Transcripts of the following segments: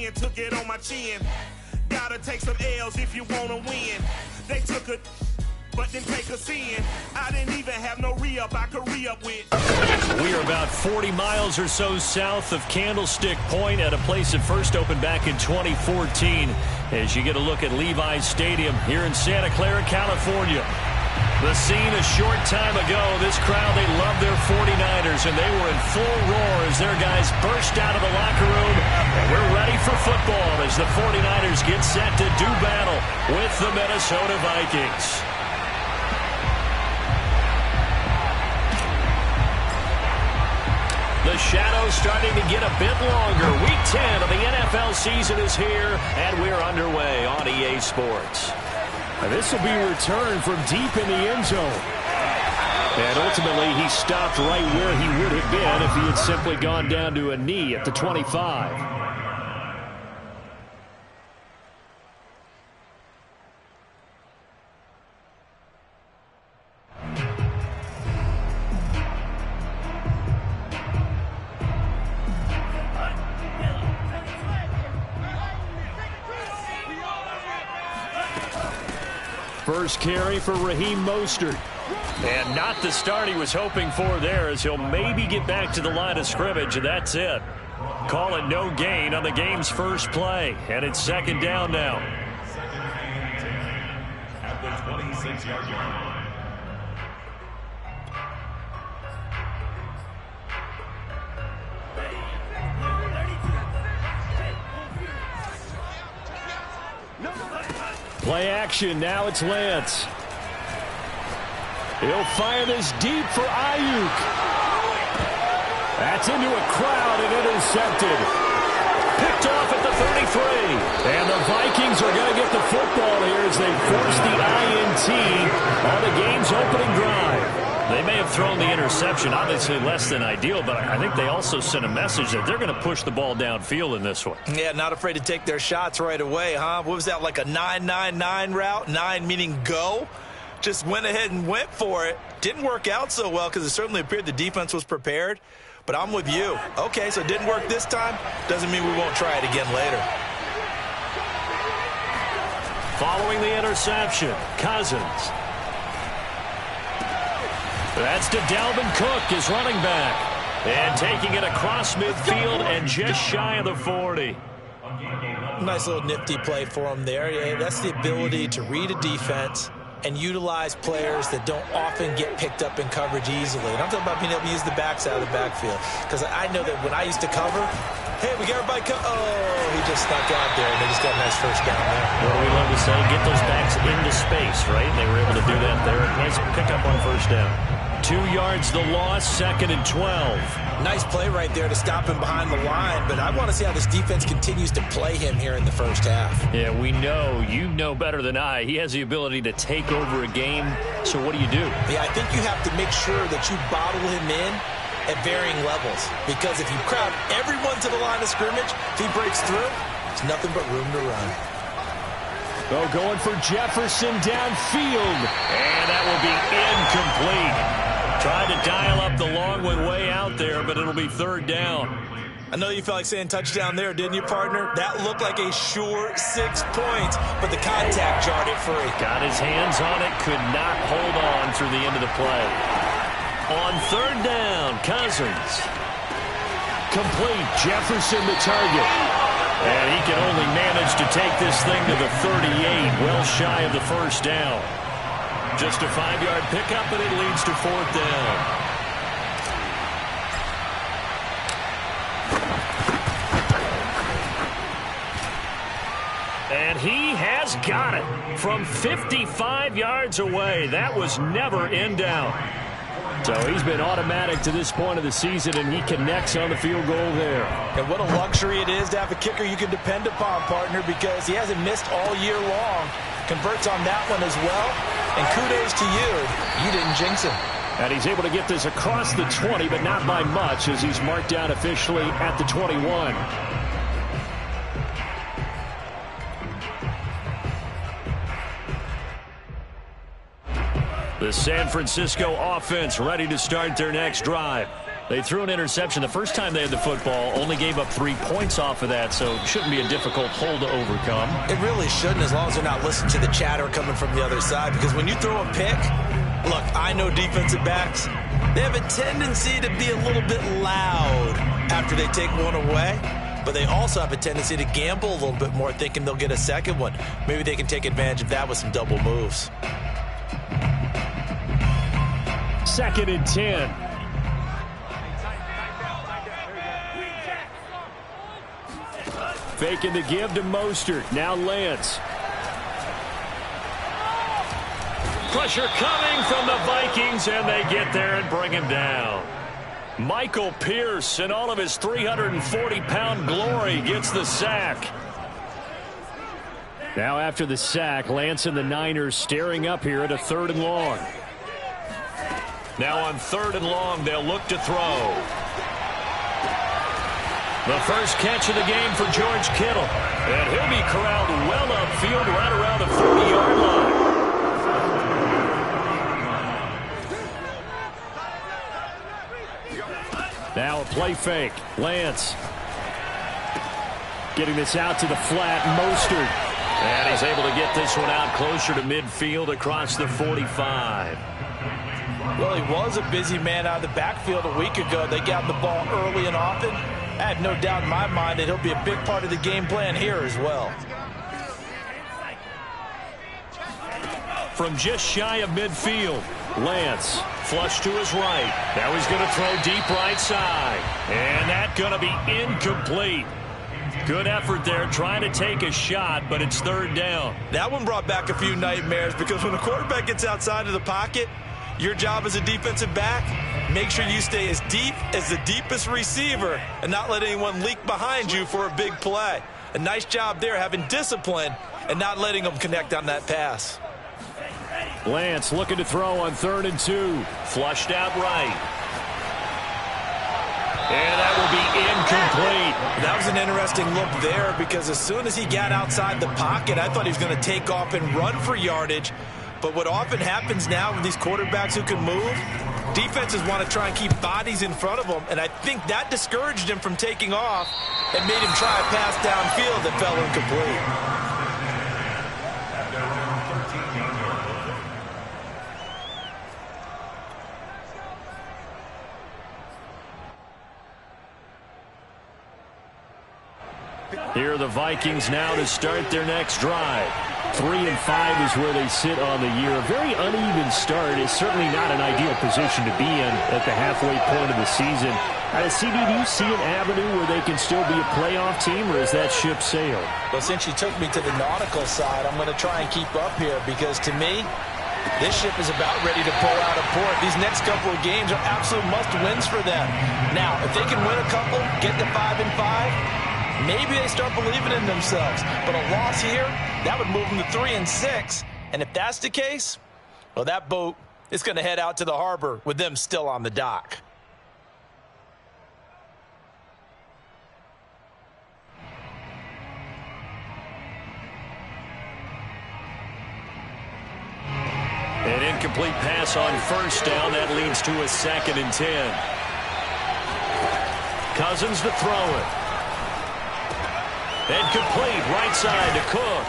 in, took it on my chin. Gotta take some L's if you wanna win. They took a but didn't take us in. I didn't even have no re-up I could re-up with. We are about 40 miles or so south of Candlestick Point at a place that first opened back in 2014 as you get a look at Levi's Stadium here in Santa Clara, California. The scene a short time ago, this crowd, they love their 49ers, and they were in full roar as their guys burst out of the locker room. And we're ready for football as the 49ers get set to do battle with the Minnesota Vikings. The shadow's starting to get a bit longer. Week 10 of the NFL season is here, and we're underway on EA Sports. And this will be returned from deep in the end zone. And ultimately, he stopped right where he would have been if he had simply gone down to a knee at the 25. First carry for Raheem Mostert. And not the start he was hoping for there, as he'll maybe get back to the line of scrimmage, and that's it. Call it no gain on the game's first play, and it's second down now. At the 26-yard line. Play action. Now it's Lance. He'll fire this deep for Ayuk. That's into a crowd and intercepted. Picked off at the 33. And the Vikings are going to get the football here as they force the INT on the game's opening drive. They may have thrown the interception, obviously less than ideal, but I think they also sent a message that they're going to push the ball downfield in this one. Yeah, not afraid to take their shots right away, huh? What was that, like a 9-9-9 route? 9 meaning go? Just went ahead and went for it. Didn't work out so well because it certainly appeared the defense was prepared. But I'm with you. Okay, so it didn't work this time. Doesn't mean we won't try it again later. Following the interception, Cousins. That's to Dalvin Cook, his running back. And taking it across midfield and just shy of the 40. Nice little nifty play for him there. Yeah, that's the ability to read a defense and utilize players that don't often get picked up in coverage easily. And I'm talking about being able to use the backs out of the backfield. Because I know that when I used to cover, hey, we got everybody oh, he just snuck out there, and they just got a nice first down there. What do we love to say? Get those backs into space, right? And they were able to do that there. Nice pickup on first down. 2 yards the loss, 2nd and 12. Nice play right there to stop him behind the line, but I want to see how this defense continues to play him here in the first half. Yeah, we know, you know better than I, he has the ability to take over a game, so what do you do? Yeah, I think you have to make sure that you bottle him in at varying levels, because if you crowd everyone to the line of scrimmage, if he breaks through, there's nothing but room to run. Oh, going for Jefferson downfield. And that will be incomplete. Tried to dial up the long one way out there, but it'll be third down. I know you felt like saying touchdown there, didn't you, partner? That looked like a sure 6 points, but the contact jarred it free. Got his hands on it, could not hold on through the end of the play. On third down, Cousins. Complete. Jefferson the target. And he can only manage to take this thing to the 38, well shy of the first down. Just a 5-yard pickup, and it leads to fourth down. And he has got it from 55 yards away. That was never in doubt. So he's been automatic to this point of the season, and he connects on the field goal there. And what a luxury it is to have a kicker you can depend upon, partner, because he hasn't missed all year long. Converts on that one as well. And kudos to you. You didn't jinx him. And he's able to get this across the 20, but not by much, as he's marked down officially at the 21. The San Francisco offense ready to start their next drive. They threw an interception. The first time they had the football, only gave up 3 points off of that, so it shouldn't be a difficult hole to overcome. It really shouldn't, as long as they're not listening to the chatter coming from the other side, because when you throw a pick, look, I know defensive backs, they have a tendency to be a little bit loud after they take one away, but they also have a tendency to gamble a little bit more, thinking they'll get a second one. Maybe they can take advantage of that with some double moves. 2nd and 10. Faking the give to Mostert. Now Lance. Pressure coming from the Vikings, and they get there and bring him down. Michael Pierce, in all of his 340-pound glory, gets the sack. Now after the sack, Lance and the Niners staring up here at a 3rd and long. Now on 3rd and long, they'll look to throw. The first catch of the game for George Kittle. And he'll be corralled well upfield right around the 40-yard line. Now a play fake. Lance. Getting this out to the flat. Mostert. And he's able to get this one out closer to midfield across the 45. Well, he was a busy man out of the backfield a week ago. They got the ball early and often. I have no doubt in my mind that he'll be a big part of the game plan here as well. From just shy of midfield, Lance flush to his right. Now he's going to throw deep right side. And that's going to be incomplete. Good effort there trying to take a shot, but it's 3rd down. That one brought back a few nightmares, because when a quarterback gets outside of the pocket, your job as a defensive back, make sure you stay as deep as the deepest receiver and not let anyone leak behind you for a big play. A nice job there, having discipline and not letting them connect on that pass. Lance looking to throw on 3rd and 2. Flushed out right. And that will be incomplete. That was an interesting look there, because as soon as he got outside the pocket, I thought he was going to take off and run for yardage. But what often happens now with these quarterbacks who can move, defenses want to try and keep bodies in front of them, and I think that discouraged him from taking off and made him try a pass downfield that fell incomplete. Here are the Vikings now to start their next drive. 3-5 is where they sit on the year. A very uneven start is certainly not an ideal position to be in at the halfway point of the season. CD, do you see an avenue where they can still be a playoff team, or is that ship sailed? Well, since you took me to the nautical side, I'm going to try and keep up here, because to me, this ship is about ready to pull out of port. These next couple of games are absolute must-wins for them. Now, if they can win a couple, get to 5-5, maybe they start believing in themselves. But a loss here, that would move them to 3-6. And if that's the case, well, that boat is going to head out to the harbor with them still on the dock. An incomplete pass on 1st down. That leads to a 2nd and 10. Cousins to throw it. And complete, right side to Cook.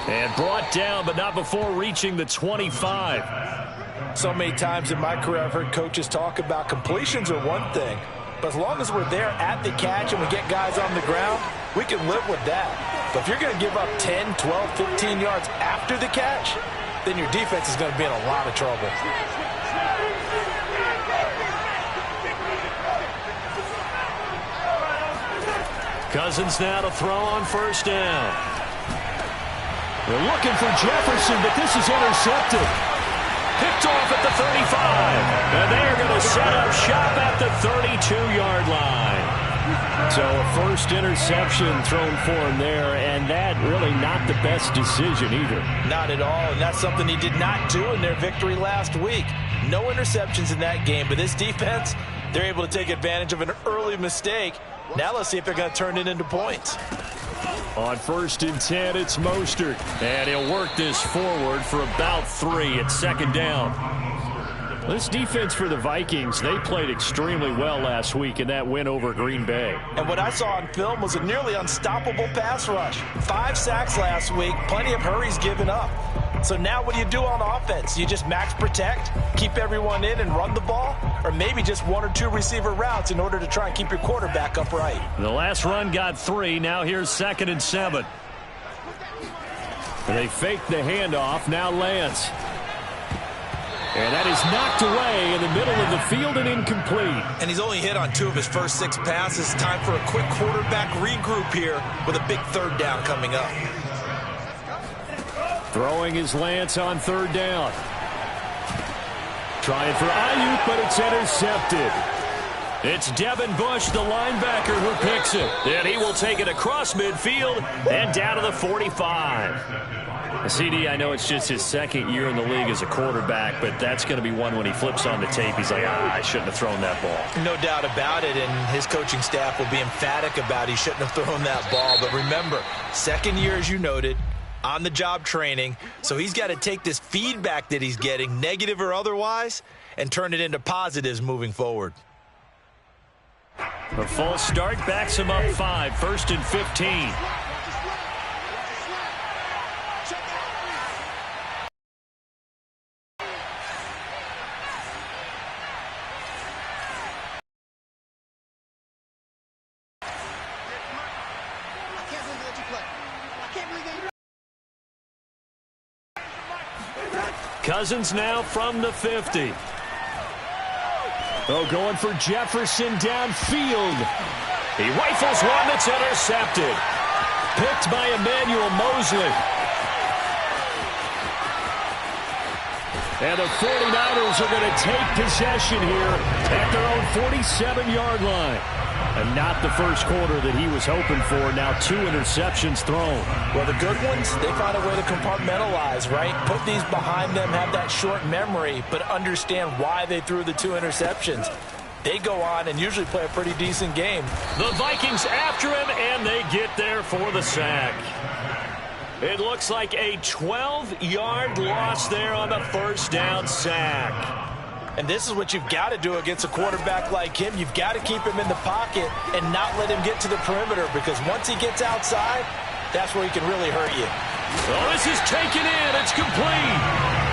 And brought down, but not before reaching the 25. So many times in my career, I've heard coaches talk about completions are one thing, but as long as we're there at the catch and we get guys on the ground, we can live with that. But if you're going to give up 10, 12, 15 yards after the catch, then your defense is going to be in a lot of trouble. Cousins now to throw on 1st down. They're looking for Jefferson, but this is intercepted. Picked off at the 35. And they're going to set up shop at the 32-yard line. So a first interception thrown for him there, and that really not the best decision either. Not at all, and that's something he did not do in their victory last week. No interceptions in that game, but this defense, they're able to take advantage of an early mistake. Now let's see if they're going to turn it into points. On 1st and 10, it's Mostert. And he'll work this forward for about 3 at 2nd down. This defense for the Vikings, they played extremely well last week in that win over Green Bay. And what I saw on film was a nearly unstoppable pass rush. 5 sacks last week, plenty of hurries given up. So now what do you do on offense? You just max protect, keep everyone in and run the ball, or maybe just 1 or 2 receiver routes in order to try and keep your quarterback upright. The last run got 3. Now here's 2nd and 7. They fake the handoff. Now Lance. And that is knocked away in the middle of the field and incomplete. And he's only hit on 2 of his first 6 passes. Time for a quick quarterback regroup here with a big 3rd down coming up. Throwing is Lance on 3rd down. Trying for Ayuk, but it's intercepted. It's Devin Bush, the linebacker, who picks it. And he will take it across midfield and down to the 45. CD, I know it's just his 2nd year in the league as a quarterback, but that's going to be one when he flips on the tape. He's like, I shouldn't have thrown that ball. No doubt about it, and his coaching staff will be emphatic about he shouldn't have thrown that ball. But remember, 2nd year, as you noted, on-the-job training, so he's got to take this feedback that he's getting, negative or otherwise, and turn it into positives moving forward. A false start backs him up 5, 1st and 15. Cousins now from the 50. Oh, going for Jefferson downfield. He rifles one that's intercepted. Picked by Emmanuel Mosley. And the 49ers are going to take possession here at their own 47-yard line. And not the first quarter that he was hoping for. Now 2 interceptions thrown. Well, the good ones, they find a way to compartmentalize, right? Put these behind them, have that short memory, but understand why they threw the 2 interceptions. They go on and usually play a pretty decent game. The Vikings after him, and they get there for the sack. It looks like a 12-yard loss there on the 1st down sack. And this is what you've got to do against a quarterback like him. You've got to keep him in the pocket and not let him get to the perimeter, because once he gets outside, that's where he can really hurt you. Oh, this is taken in. It's complete.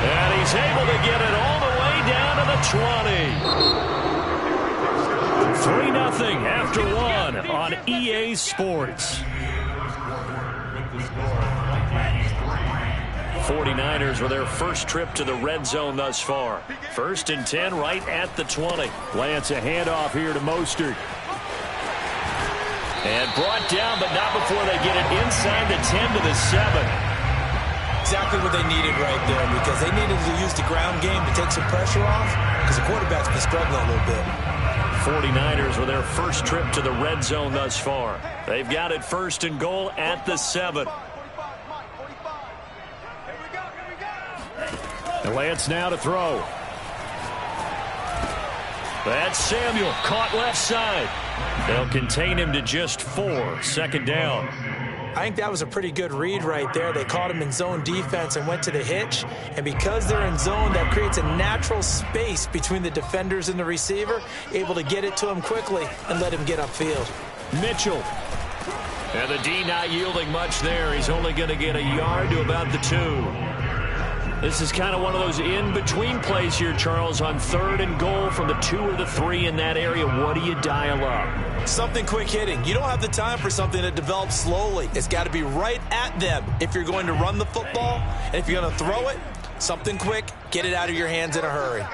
And he's able to get it all the way down to the 20. 3-0 after 1 on EA Sports. 49ers with their first trip to the red zone thus far. 1st and 10 right at the 20. Lance a handoff here to Mostert. And brought down, but not before they get it inside the 10 to the 7. Exactly what they needed right there, because they needed to use the ground game to take some pressure off, because the quarterback's been struggling a little bit. 49ers with their first trip to the red zone thus far. They've got it 1st and goal at the 7. And Lance now to throw. That's Samuel, caught left side. They'll contain him to just 4, 2nd down. I think that was a pretty good read right there. They caught him in zone defense and went to the hitch. And because they're in zone, that creates a natural space between the defenders and the receiver, able to get it to him quickly and let him get upfield. Mitchell. And the D not yielding much there. He's only going to get a yard to about the 2. This is kind of one of those in-between plays here, Charles, on 3rd and goal from the 2 or the 3 in that area. What do you dial up? Something quick hitting. You don't have the time for something that develops slowly. It's got to be right at them if you're going to run the football. And if you're going to throw it, something quick, get it out of your hands in a hurry.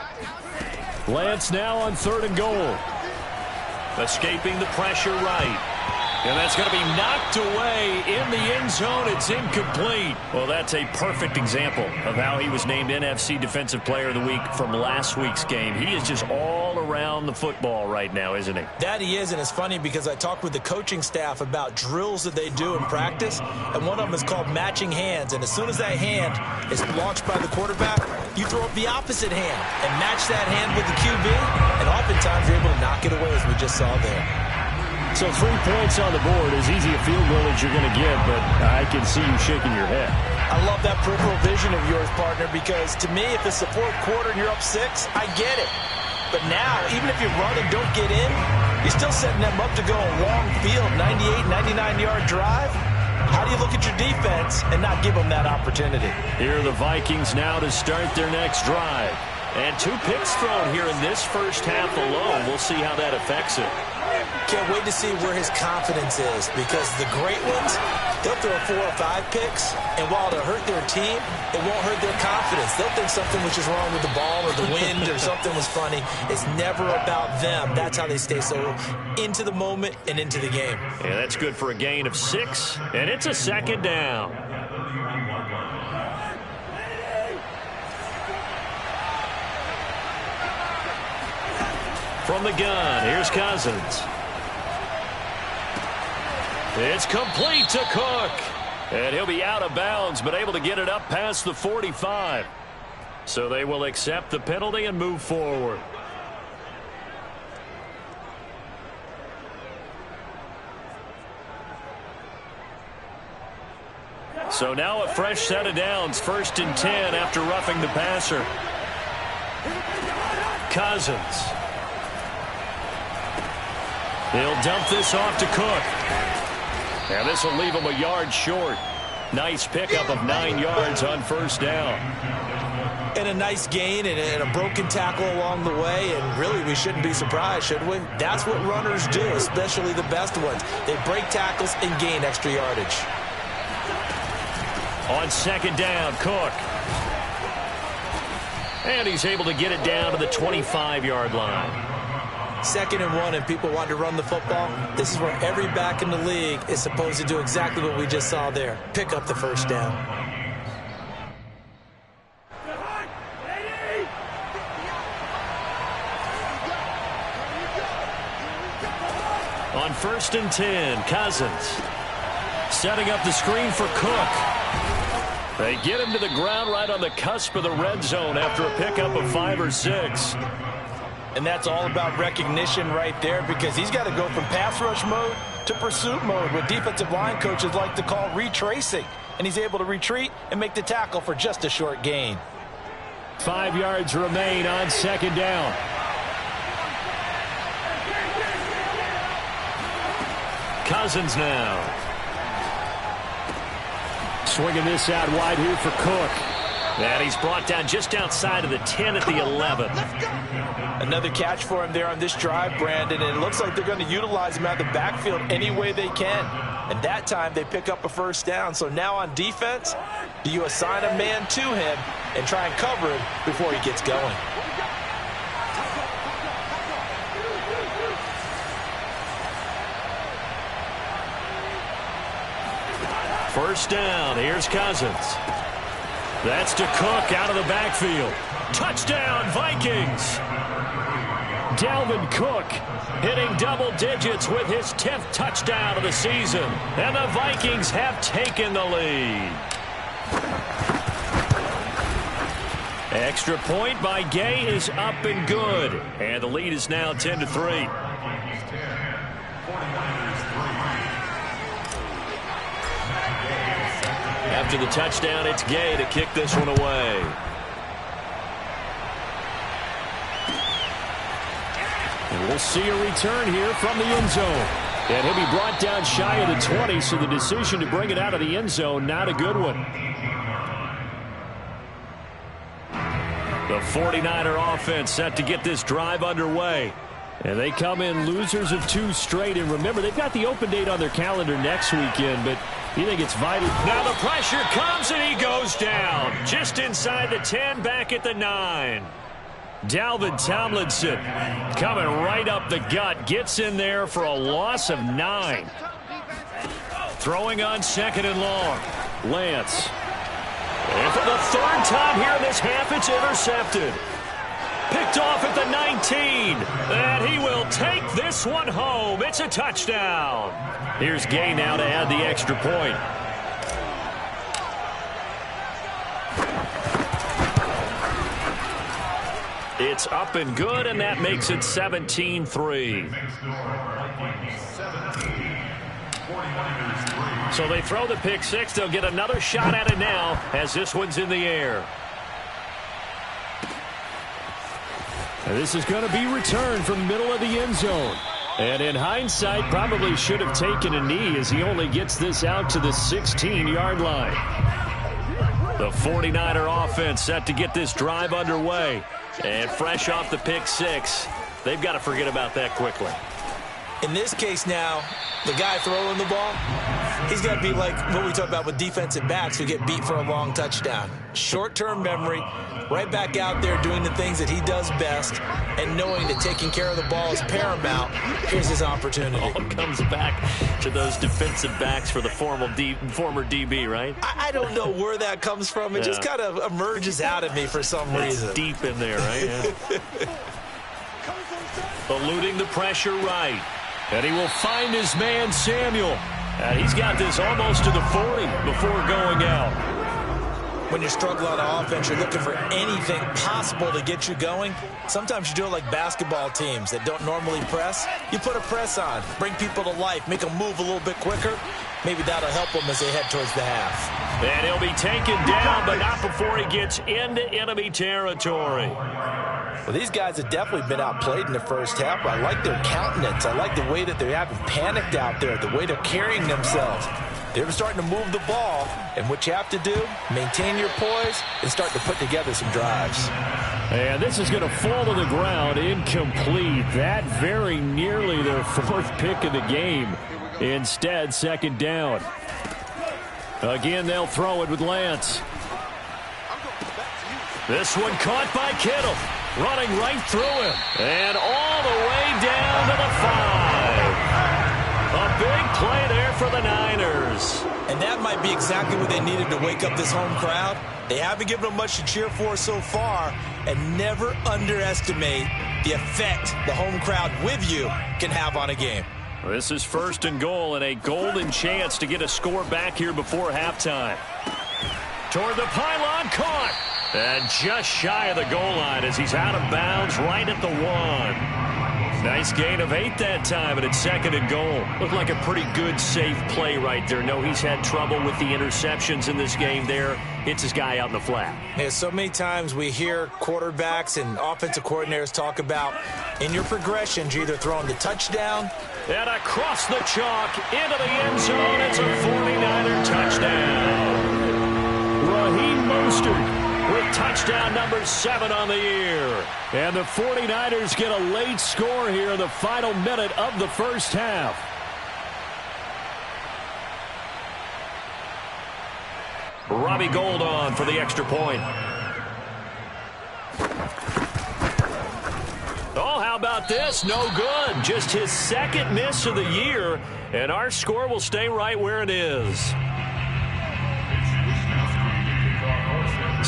Lance now on 3rd and goal. Escaping the pressure right. And that's going to be knocked away in the end zone. It's incomplete. Well, that's a perfect example of how he was named NFC Defensive Player of the Week from last week's game. He is just all around the football right now, isn't he? That he is, and it's funny because I talked with the coaching staff about drills that they do in practice, and one of them is called matching hands. And as soon as that hand is launched by the quarterback, you throw up the opposite hand and match that hand with the QB, and oftentimes you're able to knock it away, as we just saw there. So 3 points on the board, as easy a field goal as you're going to get, but I can see you shaking your head. I love that peripheral vision of yours, partner, because to me, if it's the fourth quarter and you're up 6, I get it. But now, even if you run and don't get in, you're still setting them up to go a long field, 98, 99-yard drive. How do you look at your defense and not give them that opportunity? Here are the Vikings now to start their next drive. And 2 picks thrown here in this first half alone. We'll see how that affects it. Can't wait to see where his confidence is, because the great ones, they'll throw 4 or 5 picks, and while it'll hurt their team, it won't hurt their confidence. They'll think something was just wrong with the ball or the wind or something was funny. It's never about them. That's how they stay so into the moment and into the game. Yeah, that's good for a gain of 6, and it's a second down. From the gun, here's Cousins. It's complete to Cook. And he'll be out of bounds, but able to get it up past the 45. So they will accept the penalty and move forward. So now a fresh set of downs, 1st and 10 after roughing the passer. Cousins. He'll dump this off to Cook. And this will leave him a yard short. Nice pickup of 9 yards on 1st down. And a nice gain and a broken tackle along the way. And really, we shouldn't be surprised, should we? That's what runners do, especially the best ones. They break tackles and gain extra yardage. On 2nd down, Cook. And he's able to get it down to the 25-yard line. 2nd and 1, and people want to run the football. This is where every back in the league is supposed to do exactly what we just saw there. Pick up the 1st down. On 1st and 10, Cousins. Setting up the screen for Cook. They get him to the ground right on the cusp of the red zone after a pickup of 5 or 6. And that's all about recognition right there, because he's got to go from pass rush mode to pursuit mode, what defensive line coaches like to call retracing. And he's able to retreat and make the tackle for just a short gain. 5 yards remain on 2nd down. Cousins now. Swinging this out wide here for Cook. And he's brought down just outside of the 10 at the 11. Another catch for him there on this drive, Brandon, and it looks like they're going to utilize him out of the backfield any way they can. And that time they pick up a 1st down. So now on defense, do you assign a man to him and try and cover him before he gets going? First down, here's Cousins. That's to Cook out of the backfield. Touchdown, Vikings! Dalvin Cook hitting double digits with his 10th touchdown of the season. And the Vikings have taken the lead. Extra point by Gay is up and good. And the lead is now 10-3. After the touchdown, it's Gay to kick this one away. And we'll see a return here from the end zone. And he'll be brought down shy of the 20, so the decision to bring it out of the end zone, not a good one. The 49er offense set to get this drive underway. And they come in losers of 2 straight. And remember, they've got the open date on their calendar next weekend, but you think it's vital. Now the pressure comes and he goes down. Just inside the 10, back at the 9. Dalvin Tomlinson coming right up the gut. Gets in there for a loss of 9. Throwing on 2nd and long. Lance. And for the 3rd time here in this half, it's intercepted. Picked off at the 19. And he will take this one home. It's a touchdown. Here's Gay now to add the extra point. It's up and good, and that makes it 17-3. So they throw the pick six. They'll get another shot at it now as this one's in the air. And this is going to be returned from the middle of the end zone. And in hindsight, probably should have taken a knee as he only gets this out to the 16-yard line. The 49er offense set to get this drive underway. And fresh off the pick six, they've got to forget about that quickly. In this case now, the guy throwing the ball, he's got to be like what we talk about with defensive backs who get beat for a long touchdown. Short-term memory, right back out there doing the things that he does best, and knowing that taking care of the ball is paramount. Here's his opportunity. All comes back to those defensive backs for the former DB, right? I don't know where that comes from. It just kind of emerges out of me for some reason. It's deep in there, right? Yeah. Eluding the pressure right. And he will find his man, Samuel. And he's got this almost to the 40 before going out. When you struggle on offense, you're looking for anything possible to get you going. Sometimes you do it like basketball teams that don't normally press. You put a press on, bring people to life, make them move a little bit quicker. Maybe that'll help them as they head towards the half. And he'll be taken down, but not before he gets into enemy territory. Well, these guys have definitely been outplayed in the first half. I like their countenance. I like the way that they haven't panicked out there, the way they're carrying themselves. They're starting to move the ball, and what you have to do, maintain your poise and start to put together some drives. And this is going to fall to the ground, incomplete. That very nearly their fourth pick of the game. Instead, second down. Again, they'll throw it with Lance. This one caught by Kittle. Running right through him. And all the way down to the 5. A big play there for the Niners. And that might be exactly what they needed to wake up this home crowd. They haven't given them much to cheer for so far. And never underestimate the effect the home crowd with you can have on a game. This is first and goal and a golden chance to get a score back here before halftime. Toward the pylon, caught. And just shy of the goal line as he's out of bounds right at the 1. Nice gain of 8 that time, and it's second and goal. Looked like a pretty good, safe play right there. No, he's had trouble with the interceptions in this game there. Hits his guy out in the flat. Yeah, so many times we hear quarterbacks and offensive coordinators talk about in your progressions, you're either throwing the touchdown. And across the chalk into the end zone. It's a 49er touchdown. Raheem Mostert with touchdown number 7 on the year. And the 49ers get a late score here in the final minute of the first half. Robbie Gould on for the extra point. Oh, how about this? No good. Just his second miss of the year, and our score will stay right where it is.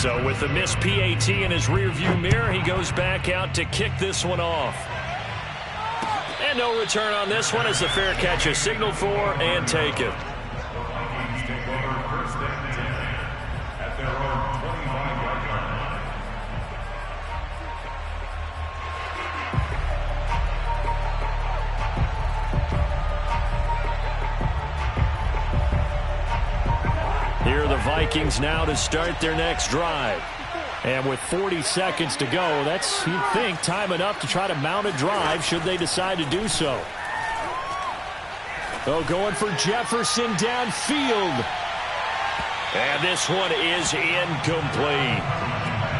So with the missed PAT in his rearview mirror, he goes back out to kick this one off. And no return on this one as the fair catch is signaled for and taken. Here are the Vikings now to start their next drive. And with 40 seconds to go, that's, you'd think, time enough to try to mount a drive should they decide to do so. Oh, going for Jefferson downfield. And this one is incomplete.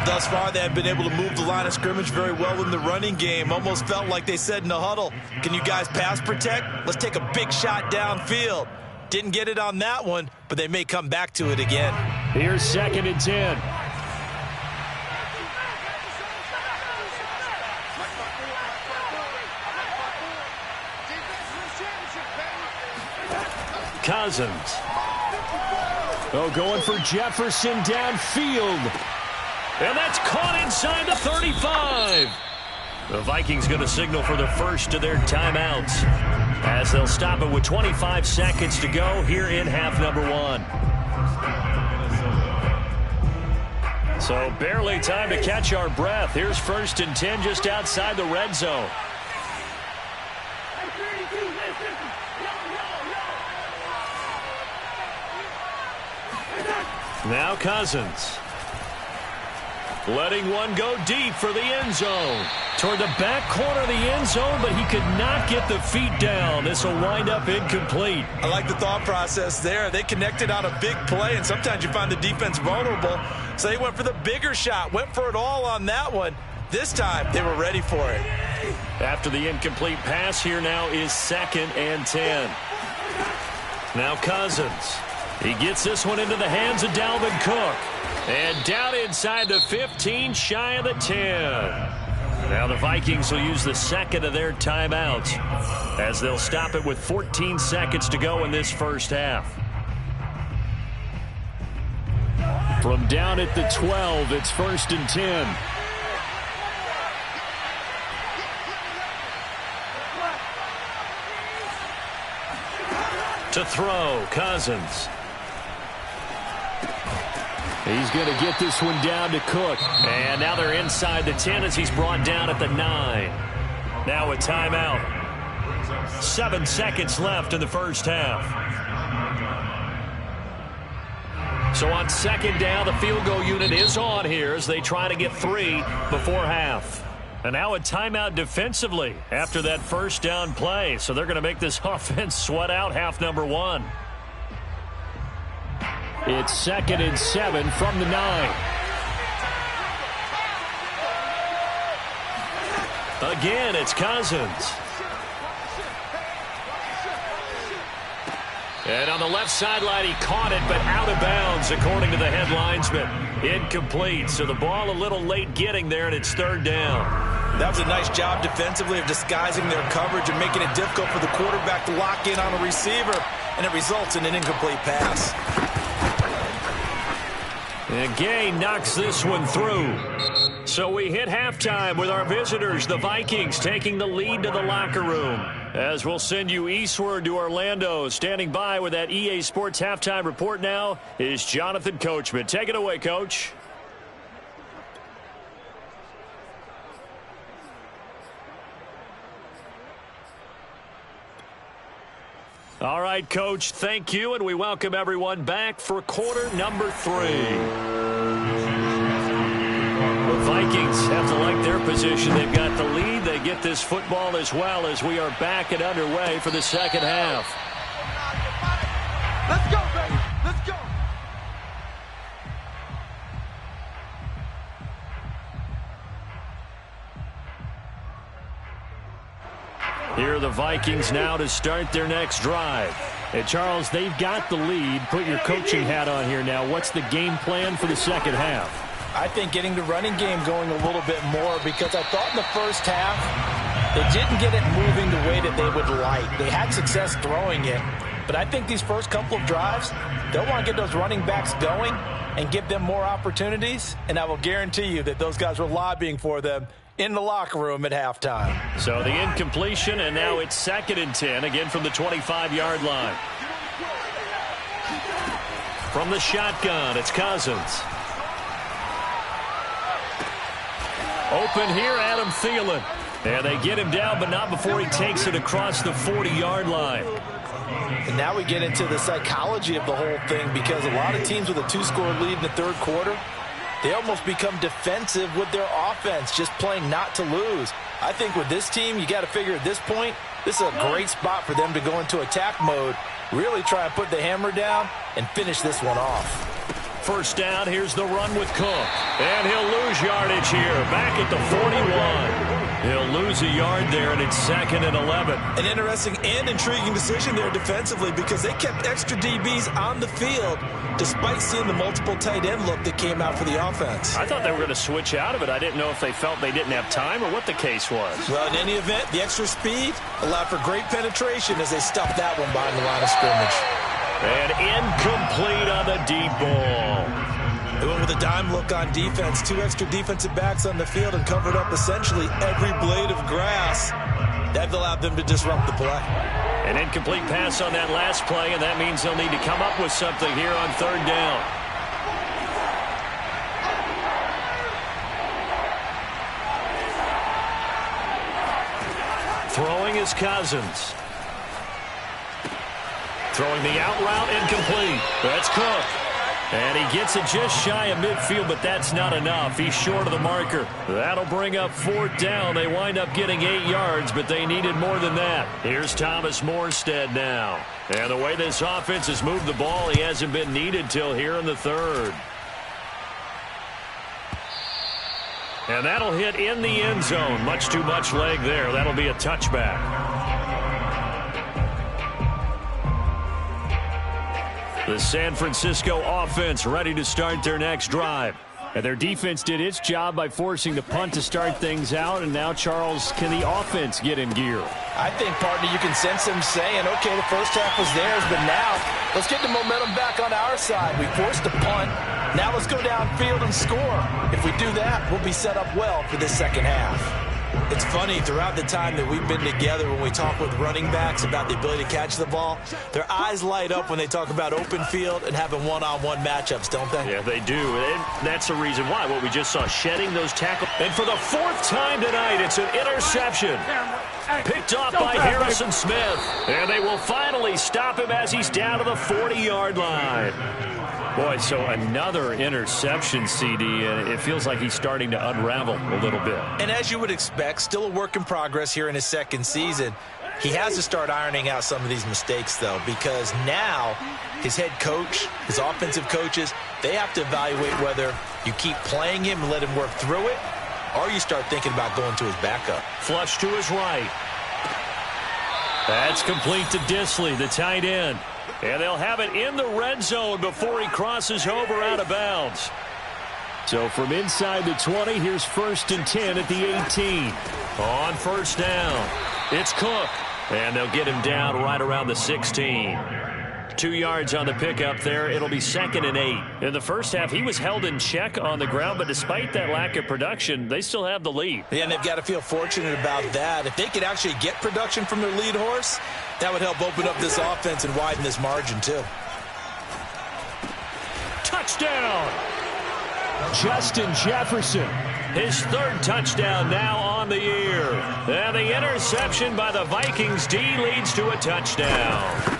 Thus far, they have been able to move the line of scrimmage very well in the running game. Almost felt like they said in the huddle, can you guys pass protect? Let's take a big shot downfield. Didn't get it on that one, but they may come back to it again. Here's second and 10. Cousins. Oh, going for Jefferson downfield. And that's caught inside the 35. The Vikings going to signal for the first of their timeouts as they'll stop it with 25 seconds to go here in half number 1. So barely time to catch our breath. Here's 1st and 10 just outside the red zone. Now Cousins. Letting one go deep for the end zone. Toward the back corner of the end zone, but he could not get the feet down. This will wind up incomplete. I like the thought process there. They connected on a big play, and sometimes you find the defense vulnerable. So they went for the bigger shot, went for it all on that one. This time, they were ready for it. After the incomplete pass, here now is 2nd and 10. Now Cousins. He gets this one into the hands of Dalvin Cook. And down inside the 15, shy of the 10. Now the Vikings will use the 2nd of their timeouts as they'll stop it with 14 seconds to go in this first half. From down at the 12, it's 1st and 10. To throw, Cousins. He's going to get this one down to Cook. And now they're inside the 10 as he's brought down at the 9. Now a timeout. 7 seconds left in the first half. So on 2nd down, the field goal unit is on here as they try to get 3 before half. And now a timeout defensively after that 1st down play. So they're going to make this offense sweat out half number 1. It's 2nd and 7 from the 9. Again, it's Cousins. And on the left sideline, he caught it, but out of bounds, according to the head linesman. Incomplete, so the ball a little late getting there, and it's 3rd down. That was a nice job defensively of disguising their coverage and making it difficult for the quarterback to lock in on a receiver, and it results in an incomplete pass. And Gay knocks this one through. So we hit halftime with our visitors, the Vikings, taking the lead to the locker room. As we'll send you eastward to Orlando. Standing by with that EA Sports halftime report now is Jonathan Coachman. Take it away, Coach. All right, Coach, thank you, and we welcome everyone back for quarter number 3. The Vikings have to like their position. They've got the lead. They get this football as well as we are back and underway for the second half. Let's go, baby. Let's go. Here are the Vikings now to start their next drive. And, Charles, they've got the lead. Put your coaching hat on here now. What's the game plan for the second half? I think getting the running game going a little bit more, because I thought in the first half they didn't get it moving the way that they would like. They had success throwing it, but I think these first couple of drives, they'll want to get those running backs going and give them more opportunities, and I will guarantee you that those guys were lobbying for them in the locker room at halftime. So the incompletion, and now it's 2nd and 10, again from the 25-yard line. From the shotgun, it's Cousins. Open here, Adam Thielen. And they get him down, but not before he takes it across the 40-yard line. And now we get into the psychology of the whole thing, because a lot of teams with a 2-score lead in the third quarter, they almost become defensive with their offense, just playing not to lose. I think with this team, you got to figure at this point, this is a great spot for them to go into attack mode, really try and put the hammer down and finish this one off. First down, here's the run with Cook. And he'll lose yardage here, back at the 41. He'll lose a yard there, and it's 2nd and 11. An interesting and intriguing decision there defensively, because they kept extra DBs on the field despite seeing the multiple tight end look that came out for the offense. I thought they were going to switch out of it. I didn't know if they felt they didn't have time or what the case was. Well, in any event, the extra speed allowed for great penetration as they stuffed that one behind the line of scrimmage. And incomplete on the deep ball. They went with a dime look on defense. 2 extra defensive backs on the field and covered up essentially every blade of grass. That allowed them to disrupt the play. An incomplete pass on that last play, and that means they'll need to come up with something here on 3rd down. Throwing is Cousins. Throwing the out route incomplete. That's Cook. And he gets it just shy of midfield, but that's not enough. He's short of the marker. That'll bring up 4th down. They wind up getting 8 yards, but they needed more than that. Here's Thomas Morstead now. And the way this offense has moved the ball, he hasn't been needed till here in the 3rd. And that'll hit in the end zone. Much too much leg there. That'll be a touchback. The San Francisco offense ready to start their next drive. And their defense did its job by forcing the punt to start things out. And now, Charles, can the offense get in gear? I think, partner, you can sense them saying, okay, the first half was theirs, but now let's get the momentum back on our side. We forced a punt. Now let's go downfield and score. If we do that, we'll be set up well for this second half. It's funny, throughout the time that we've been together, when we talk with running backs about the ability to catch the ball, their eyes light up when they talk about open field and having one-on-one matchups, don't they? Yeah, they do. And that's the reason why. What we just saw, shedding those tackles. And for the 4th time tonight, it's an interception. Picked off by Harrison Smith. And they will finally stop him as he's down to the 40-yard line. Boy, so another interception, CD, and it feels like he's starting to unravel a little bit. And as you would expect, still a work in progress here in his 2nd season. He has to start ironing out some of these mistakes, though, because now his head coach, his offensive coaches, they have to evaluate whether you keep playing him and let him work through it, or you start thinking about going to his backup. Flush to his right. That's complete to Disley, the tight end. And they'll have it in the red zone before he crosses over out of bounds. So from inside the 20, here's 1st and 10 at the 18. On 1st down, it's Cook. And they'll get him down right around the 16. 2 yards on the pickup there. It'll be 2nd and 8. In the first half, he was held in check on the ground, but despite that lack of production, they still have the lead. Yeah, and they've got to feel fortunate about that. If they could actually get production from their lead horse, that would help open up this offense and widen this margin, too. Touchdown! Justin Jefferson. His 3rd touchdown now on the year. And the interception by the Vikings D leads to a touchdown.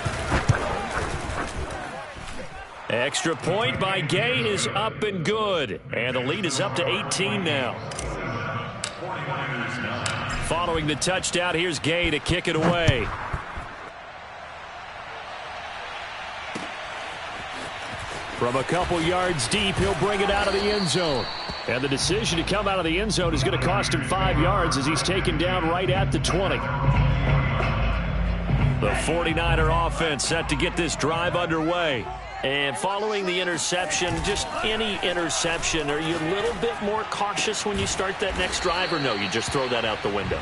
Extra point by Gay is up and good. And the lead is up to 18 now. Following the touchdown, here's Gay to kick it away. From a couple yards deep, he'll bring it out of the end zone. And the decision to come out of the end zone is going to cost him 5 yards as he's taken down right at the 20. The 49er offense set to get this drive underway. And following the interception, just any interception, are you a little bit more cautious when you start that next drive, or no, you just throw that out the window?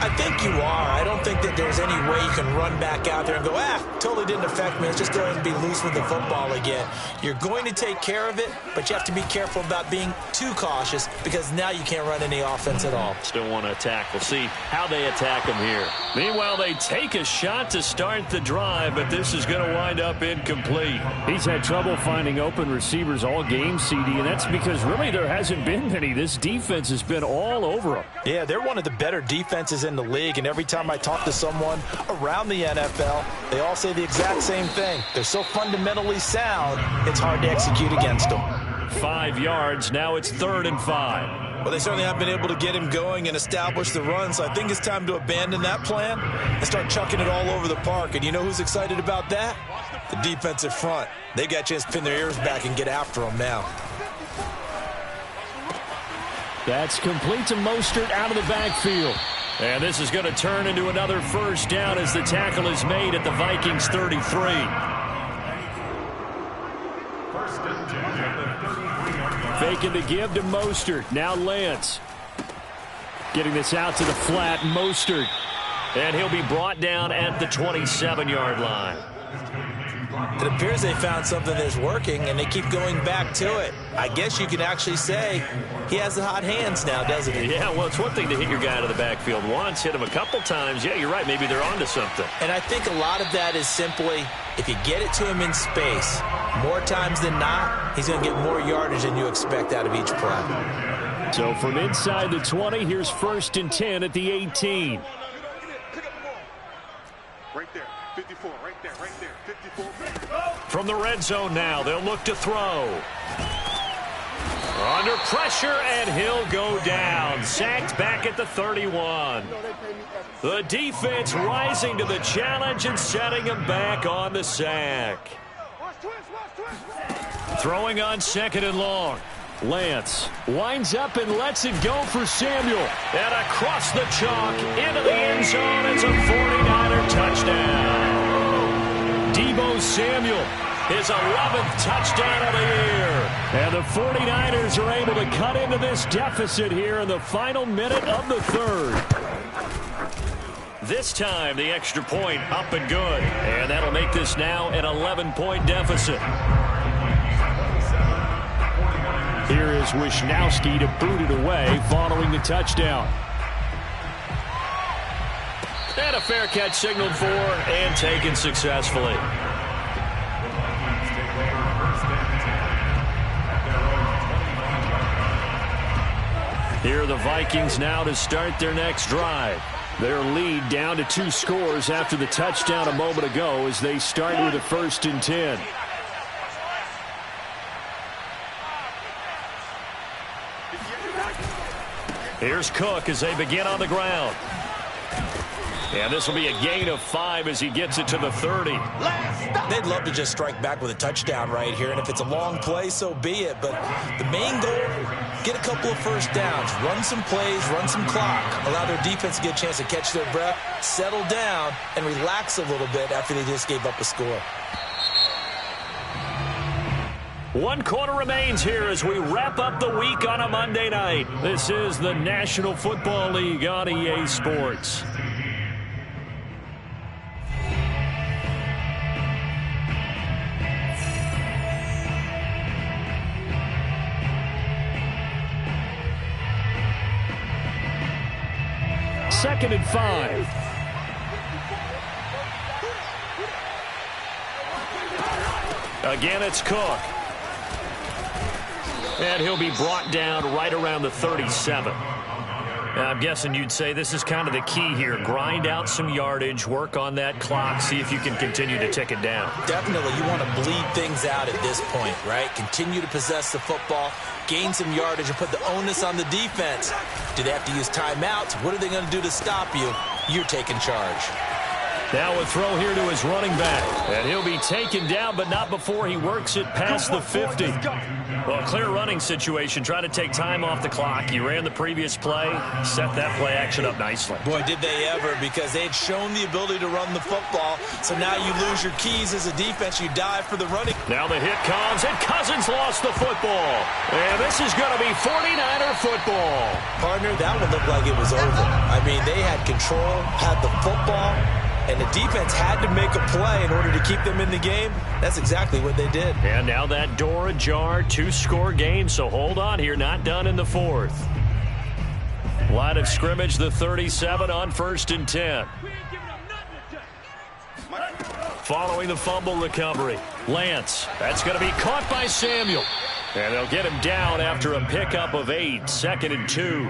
I think you are. I don't think that there's any way you can run back out there and go, totally didn't affect me. Let's just go ahead and be loose with the football again. You're going to take care of it, but you have to be careful about being too cautious because now you can't run any offense at all. Still want to attack. We'll see how they attack them here. Meanwhile, they take a shot to start the drive, but this is going to wind up incomplete. He's had trouble finding open receivers all game, CD, and that's because really there hasn't been many. This defense has been all over him. Yeah, they're one of the better defenses in the league, and every time I talk to someone around the NFL, they all say the exact same thing. They're so fundamentally sound, it's hard to execute against them. 5 yards. Now it's 3rd and 5. Well, they certainly have been able to get him going and establish the run, so I think it's time to abandon that plan and start chucking it all over the park. And you know who's excited about that? The defensive front. They got a chance to pin their ears back and get after him now. That's complete to Mostert out of the backfield. And this is going to turn into another 1st down as the tackle is made at the Vikings 33. Faking the give to Mostert. Now Lance. Getting this out to the flat. Mostert. And he'll be brought down at the 27-yard line. It appears they found something that's working, and they keep going back to it. I guess you can actually say he has the hot hands now, doesn't he? Yeah, well, it's one thing to hit your guy out of the backfield once, hit him a couple times. Yeah, you're right. Maybe they're onto something. And I think a lot of that is simply if you get it to him in space, more times than not, he's going to get more yardage than you expect out of each play. So from inside the 20, here's 1st and 10 at the 18. Right there. 54. Right there. 54. From the red zone now, they'll look to throw. Under pressure, and he'll go down. Sacked back at the 31. The defense rising to the challenge and setting him back on the sack. Throwing on 2nd and long. Lance winds up and lets it go for Samuel. And across the chalk into the end zone. It's a 49er touchdown. Deebo Samuel, his 11th touchdown of the year. And the 49ers are able to cut into this deficit here in the final minute of the third. This time, the extra point up and good. And that'll make this now an 11-point deficit. Here is Wisnowski to boot it away following the touchdown. And a fair catch signaled for and taken successfully. Here are the Vikings now to start their next drive. Their lead down to 2 scores after the touchdown a moment ago as they start with a 1st and 10. Here's Cook as they begin on the ground. And this will be a gain of 5 as he gets it to the 30. They'd love to just strike back with a touchdown right here, and if it's a long play, so be it. But the main goal, get a couple of first downs, run some plays, run some clock, allow their defense to get a chance to catch their breath, settle down, and relax a little bit after they just gave up a score. 1 quarter remains here as we wrap up the week on a Monday night. This is the National Football League on EA Sports. Second and 5. Again, it's Cook. And he'll be brought down right around the 37. I'm guessing you'd say this is kind of the key here. Grind out some yardage, work on that clock, see if you can continue to tick it down. Definitely. You want to bleed things out at this point, right? Continue to possess the football, gain some yardage, and put the onus on the defense. Do they have to use timeouts? What are they going to do to stop you? You're taking charge. Now a throw here to his running back. And he'll be taken down, but not before he works it past the 50. Well, clear running situation. Try to take time off the clock. You ran the previous play, set that play action up nicely. Boy, did they ever, because they had shown the ability to run the football. So now you lose your keys as a defense. You dive for the running. Now the hit comes, and Cousins lost the football. And this is going to be 49er football. Partner, that one looked like it was over. I mean, they had control, had the football, and the defense had to make a play in order to keep them in the game. That's exactly what they did. And now that door ajar, 2-score game, so hold on here, not done in the 4th. Line of scrimmage, the 37 on 1st and 10. Following the fumble recovery, Lance, that's going to be caught by Samuel. And they'll get him down after a pickup of 8, 2nd and 2.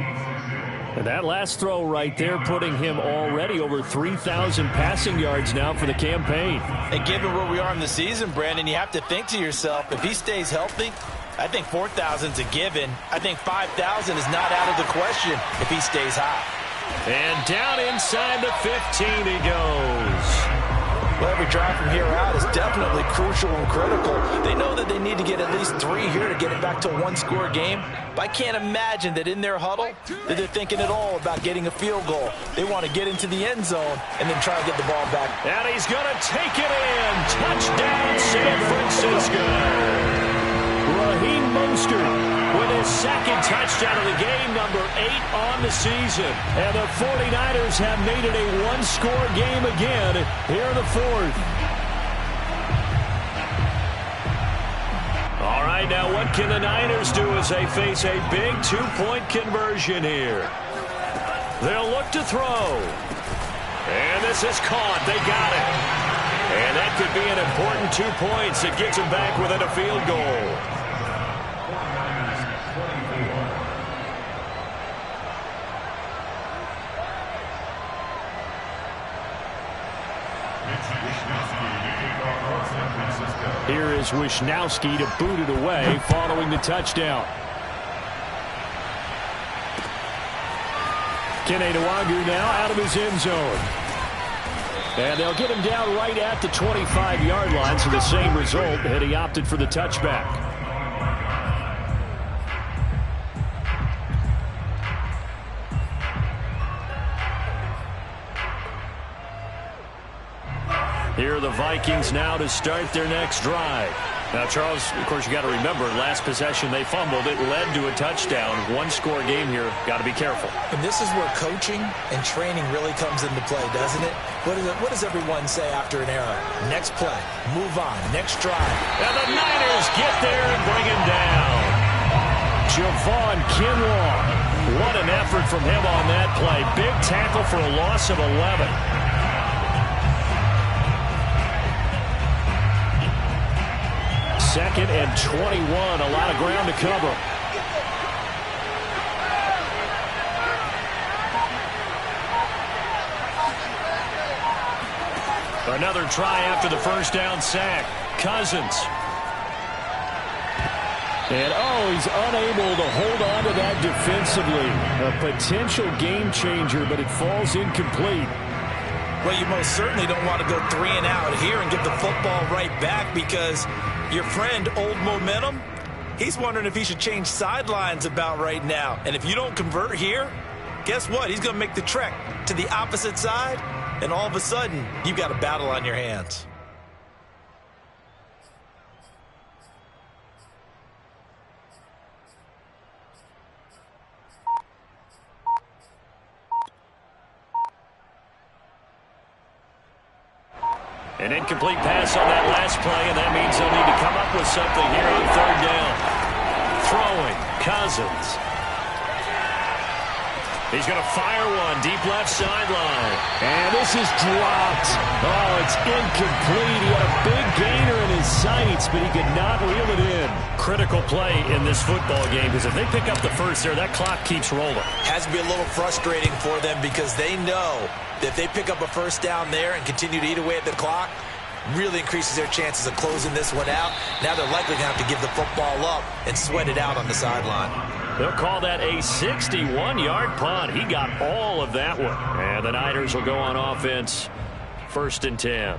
And that last throw right there putting him already over 3,000 passing yards now for the campaign. And given where we are in the season, Brandon, you have to think to yourself, if he stays healthy, I think 4,000's a given. I think 5,000 is not out of the question if he stays high. And down inside the 15 he goes. Well, every drive from here out is definitely crucial and critical. They know that they need to get at least 3 here to get it back to a 1-score game. But I can't imagine that in their huddle that they're thinking at all about getting a field goal. They want to get into the end zone and then try to get the ball back. And he's going to take it in. Touchdown, San Francisco. Raheem Mostert with his 2nd touchdown of the game, number 8 on the season. And the 49ers have made it a 1-score game again here in the 4th. All right, now what can the Niners do as they face a big 2-point conversion here? They'll look to throw. And this is caught. They got it. And that could be an important 2 points. It gets them back within a field goal. Here is Wisnowski to boot it away following the touchdown. Kene Nwangwu now out of his end zone. And they'll get him down right at the 25-yard line, so the same result, and he opted for the touchback. Here are the Vikings now to start their next drive. Now, Charles, of course, you got to remember, last possession they fumbled. It led to a touchdown. One-score game here. Got to be careful. And this is where coaching and training really comes into play, doesn't it? What does everyone say after an error? Next play. Move on. Next drive. And the Niners get there and bring him down. Javon Kinlaw. What an effort from him on that play. Big tackle for a loss of 11. Second and 21, a lot of ground to cover. Another try after the first down sack. Cousins. And, he's unable to hold on to that defensively. A potential game changer, but it falls incomplete. Well, you most certainly don't want to go 3 and out here and get the football right back, because your friend, Old Momentum, he's wondering if he should change sidelines about right now. And if you don't convert here, guess what? He's going to make the trek to the opposite side, and all of a sudden, you've got a battle on your hands. An incomplete pass on that last play, and that means they'll need to come up with something here on third down. Throwing, Cousins. He's going to fire one, deep left sideline. And this is dropped. Oh, it's incomplete. He had a big gainer in his sights, but he could not reel it in. Critical play in this football game, because if they pick up the first there, that clock keeps rolling. Has to be a little frustrating for them, because they know that if they pick up a first down there and continue to eat away at the clock, really increases their chances of closing this one out. Now they're likely going to have to give the football up and sweat it out on the sideline. They'll call that a 61-yard punt. He got all of that one. And the Niners will go on offense. 1st and 10.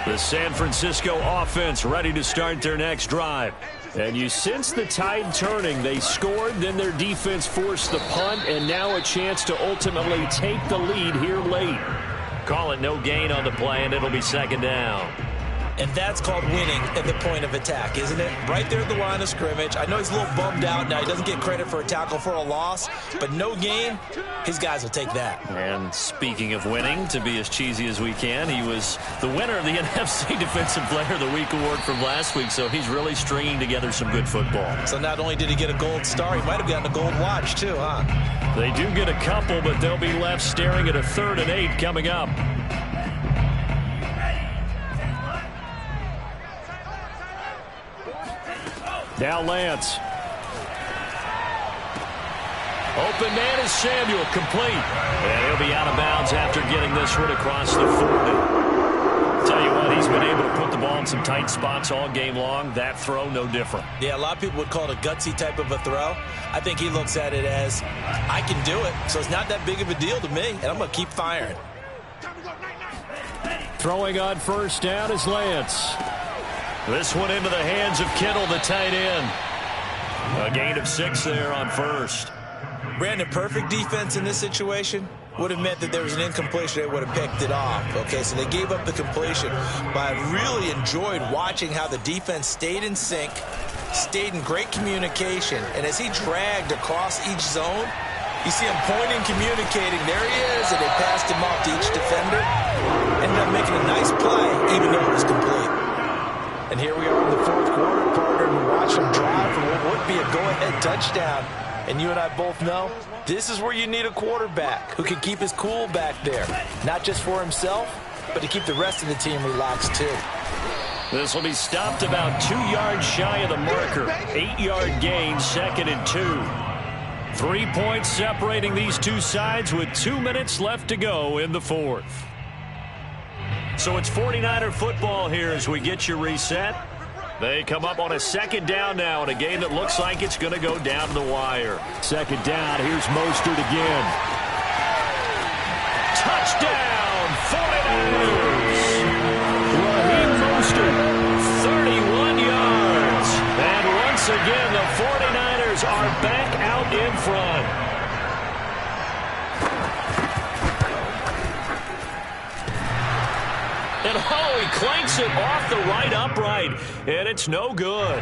The San Francisco offense ready to start their next drive. And you sense the tide turning. They scored, then their defense forced the punt, and now a chance to ultimately take the lead here late. Call it no gain on the play, and it'll be 2nd down. And that's called winning at the point of attack, isn't it? Right there at the line of scrimmage. I know he's a little bummed out now. He doesn't get credit for a tackle for a loss, but no gain, his guys will take that. And speaking of winning, to be as cheesy as we can, he was the winner of the NFC Defensive Player of the Week award from last week, so he's really stringing together some good football. So not only did he get a gold star, he might have gotten a gold watch too, huh? They do get a couple, but they'll be left staring at a 3rd and 8 coming up. Now Lance. Open man is Samuel, complete. And he'll be out of bounds after getting this one across the 40. Tell you what, he's been able to put the ball in some tight spots all game long. That throw, no different. Yeah, a lot of people would call it a gutsy type of a throw. I think he looks at it as, I can do it, so it's not that big of a deal to me, and I'm going to keep firing. Throwing on 1st down is Lance. This one into the hands of Kittle, the tight end. A gain of 6 there on 1st. Brandon, perfect defense in this situation would have meant that there was an incompletion. They would have picked it off. Okay, so they gave up the completion. But I really enjoyed watching how the defense stayed in sync, stayed in great communication. And as he dragged across each zone, you see him pointing, communicating. There he is, and they passed him off to each defender. Ended up making a nice play, even though it was complete. And here we are in the 4th quarter, partner, and watch him drive for what would be a go-ahead touchdown. And you and I both know this is where you need a quarterback who can keep his cool back there. Not just for himself, but to keep the rest of the team relaxed too. This will be stopped about 2 yards shy of the marker. 8-yard gain, 2nd and 2. 3 points separating these two sides with 2 minutes left to go in the 4th. So it's 49er football here as we get you reset. They come up on a second down now in a game that looks like it's going to go down to the wire. Second down. Here's Mostert again. Touchdown, 49ers! Raheem Mostert, 31 yards. And once again, the 49ers are back out in front. And oh, he clanks it off the right upright, and it's no good.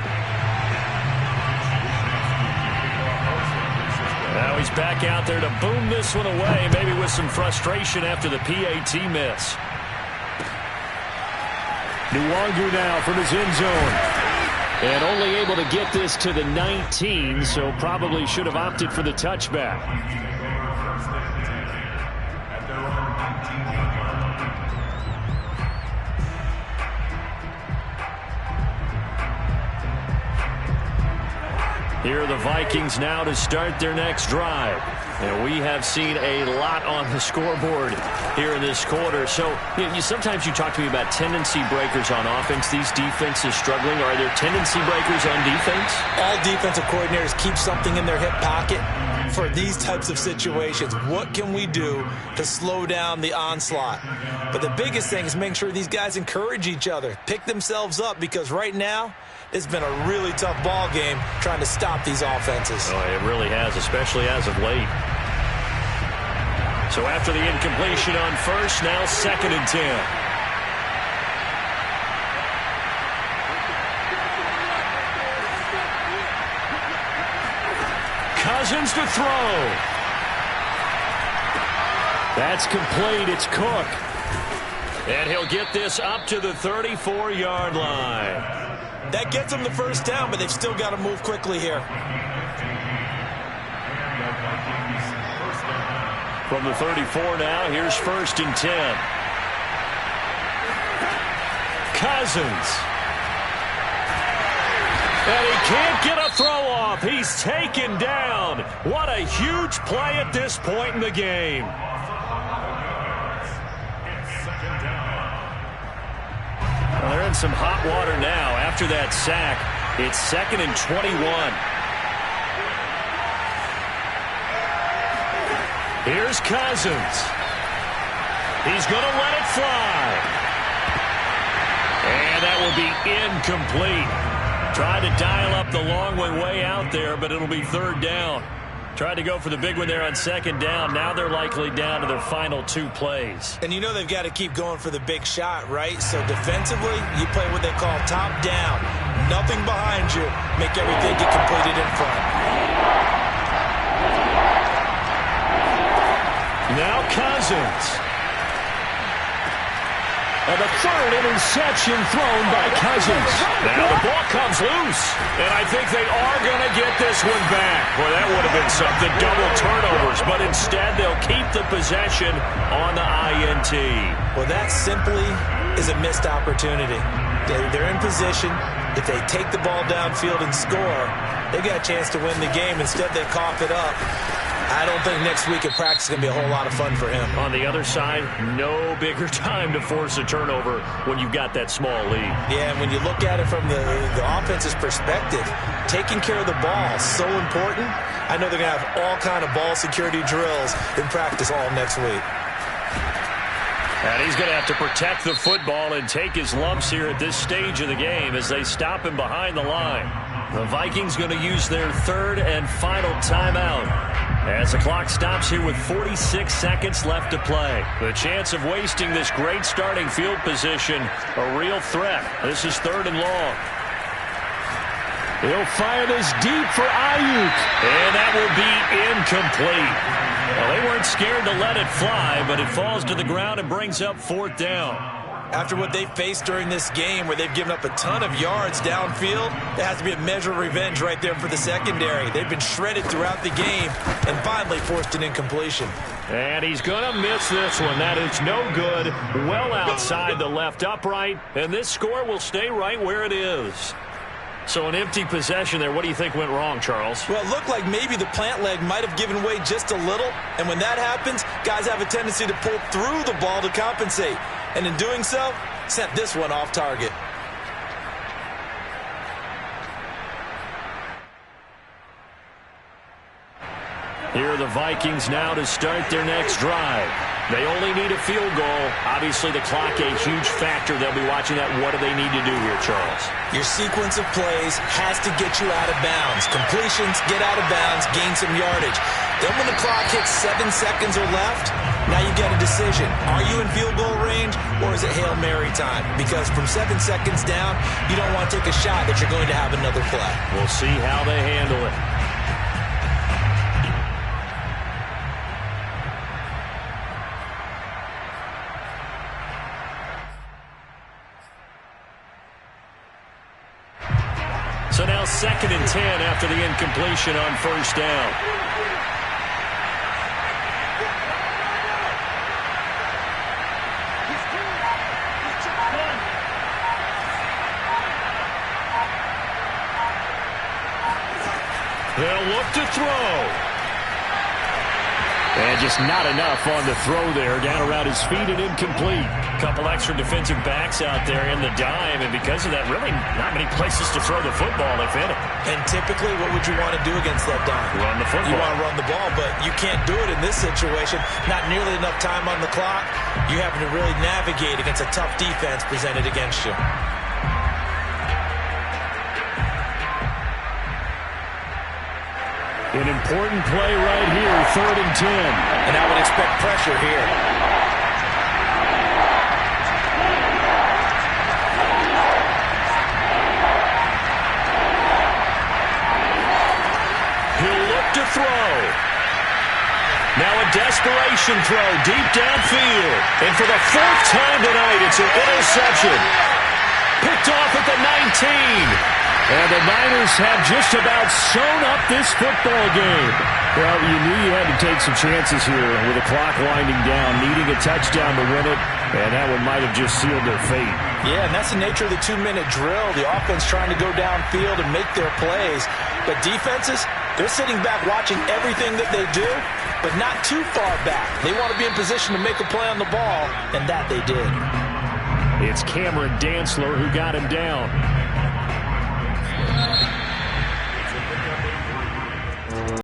Now he's back out there to boom this one away, maybe with some frustration after the PAT miss. Nwangu now from his end zone. And only able to get this to the 19, so probably should have opted for the touchback. Here are the Vikings now to start their next drive. And we have seen a lot on the scoreboard here in this quarter. So sometimes you talk to me about tendency breakers on offense. These defenses struggling. Are there tendency breakers on defense? All defensive coordinators keep something in their hip pocket for these types of situations. What can we do to slow down the onslaught? But the biggest thing is making sure these guys encourage each other, pick themselves up, because right now it's been a really tough ball game trying to stop these offenses. Oh, it really has, especially as of late. So after the incompletion on first, now 2nd and 10. Cousins to throw. That's complete. It's Cook. And he'll get this up to the 34-yard line. That gets them the first down, but they've still got to move quickly here. From the 34 now, here's 1st and 10. Cousins. And he can't get a throw off. He's taken down. What a huge play at this point in the game. Well, they're in some hot water now after that sack. It's 2nd and 21. Here's Cousins. He's going to let it fly. And that will be incomplete. Tried to dial up the long one way out there, but it'll be 3rd down. Tried to go for the big one there on 2nd down. Now they're likely down to their final 2 plays. And you know they've got to keep going for the big shot, right? So defensively, you play what they call top down. Nothing behind you. Make everything get completed in front. Now Cousins. And the 3rd interception thrown by Cousins. Now the ball comes loose. And I think they are going to get this one back. Boy, that would have been something. Double turnovers. But instead, they'll keep the possession on the INT. Well, that simply is a missed opportunity. They're in position. If they take the ball downfield and score, they've got a chance to win the game. Instead, they cough it up. I don't think next week at practice is going to be a whole lot of fun for him. On the other side, no bigger time to force a turnover when you've got that small lead. Yeah, and when you look at it from the offense's perspective, taking care of the ball is so important. I know they're going to have all kind of ball security drills in practice all next week. And he's going to have to protect the football and take his lumps here at this stage of the game as they stop him behind the line. The Vikings going to use their 3rd and final timeout as the clock stops here with 46 seconds left to play. The chance of wasting this great starting field position, a real threat. This is 3rd and long. He'll fire this deep for Ayuk. And that will be incomplete. Well, they weren't scared to let it fly, but it falls to the ground and brings up 4th down. After what they faced during this game where they've given up a ton of yards downfield, there has to be a measure of revenge right there for the secondary. They've been shredded throughout the game and finally forced an incompletion. And he's going to miss this one. That is no good. Well outside the left upright. And this score will stay right where it is. So an empty possession there. What do you think went wrong, Charles? Well, it looked like maybe the plant leg might have given way just a little. And when that happens, guys have a tendency to pull through the ball to compensate. and in doing so, sent this one off target. Here are the Vikings now to start their next drive. They only need a field goal. Obviously, the clock a huge factor. They'll be watching that. What do they need to do here, Charles? Your sequence of plays has to get you out of bounds. Completions, get out of bounds, gain some yardage. Then when the clock hits 7 seconds or left, now you get a decision. Are you in field goal range, or is it Hail Mary time? Because from 7 seconds down, you don't want to take a shot that you're going to have another play. We'll see how they handle it. So now 2nd and 10 after the incompletion on first down. They'll look to throw. And just not enough on the throw there. Down around his feet and incomplete. Couple extra defensive backs out there in the dime, and because of that, really not many places to throw the football, if any. And typically, what would you want to do against that dime? Run the football. You want to run the ball, but you can't do it in this situation. Not nearly enough time on the clock. You having to really navigate against a tough defense presented against you. An important play right here, 3rd and 10. And I would expect pressure here. He'll look to throw. Now a desperation throw deep downfield. And for the 4th time tonight, it's an interception. Picked off at the 19. And the Niners have just about sewn up this football game. Well, you knew you had to take some chances here with the clock winding down, needing a touchdown to win it, and that one might have just sealed their fate. Yeah, and that's the nature of the 2-minute drill. The offense trying to go downfield and make their plays. But defenses, they're sitting back watching everything that they do, but not too far back. They want to be in position to make a play on the ball, and that they did. It's Cameron Dantzler who got him down.